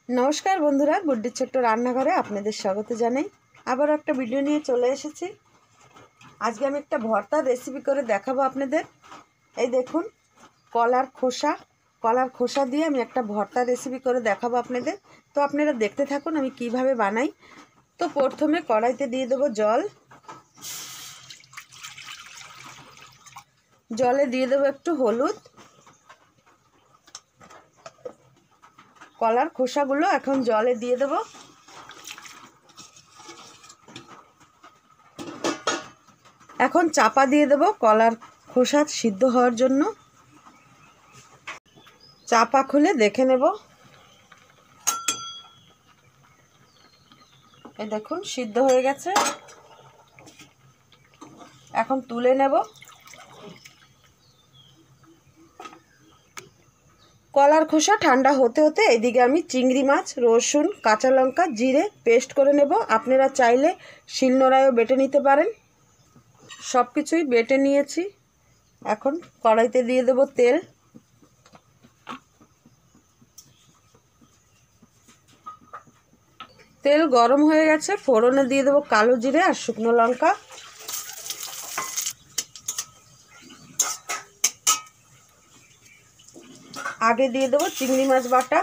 नमस्कार बंधुरा गुड्डी छोट्ट रान्नाघरे आपनादेर स्वागत जानाई आबार एक भिडियो निये चले एसेछि। आज के आमि एकटा भर्तार रेसिपि करे देखाबो आपनादेर। एई देखुन कलार खोसा दिये आमि एकटा भर्तार रेसिपि करे देखाबो आपनादेर। तो आपनारा देखते थाकुन आमि किभाबे बानाई। तो प्रथमे कड़ाइते दिये देबो जल, जले दिये देबो एकटु हलुद। कलार खोसागुलो एखन जले दिए देब। एखन चापा दिए देब कलार खोसा सिद्ध होवार जन्य। चापा खुले देखे नेब। এই দেখুন সিদ্ধ হয়ে গেছে। এখন তুলে নেব। कलार खोसा ठंडा होते होते एदिके आमी चिंगड़ी माछ रसुन काँचा लंका जिरे पेस्ट करे नेब। आपनारा चाइले शिलनोड़ायও बेटे निते पारेन। सबकिछुई बेटे निয়েছি। এখন कड़ाइते दिए देब तेल। तेल गरम हो गेছে। फोड़ने दिए देब कालो जिरे और शुकनो लंका। आगे दिए देव चिंगड़ी माछ बाटा,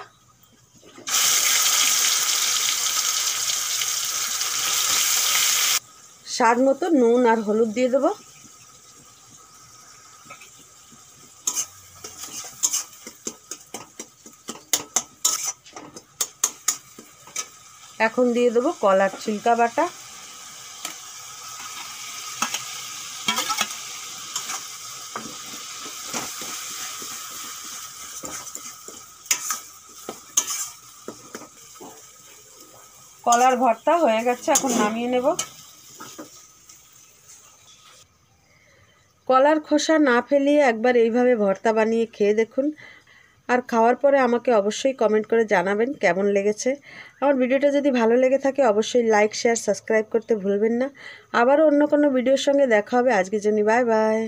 स्वाद मतो नुन और हलुद दिए देव। এখন দিয়ে দেব কলার छिलका बाटा। कलार भर्ता हो गेছে, এখন নামিয়ে নেব। कलार खोसा ना फेलिए एकबार এইভাবে ভর্তা বানিয়ে খেয়ে দেখুন। আর খাওয়ার পরে আমাকে অবশ্যই কমেন্ট করে জানাবেন কেমন লেগেছে। আমার ভিডিওটা যদি ভালো লেগে থাকে অবশ্যই লাইক শেয়ার সাবস্ক্রাইব করতে ভুলবেন না। আবারও অন্য কোনো ভিডিওর সঙ্গে দেখা হবে। আজকের জন্য বাই বাই।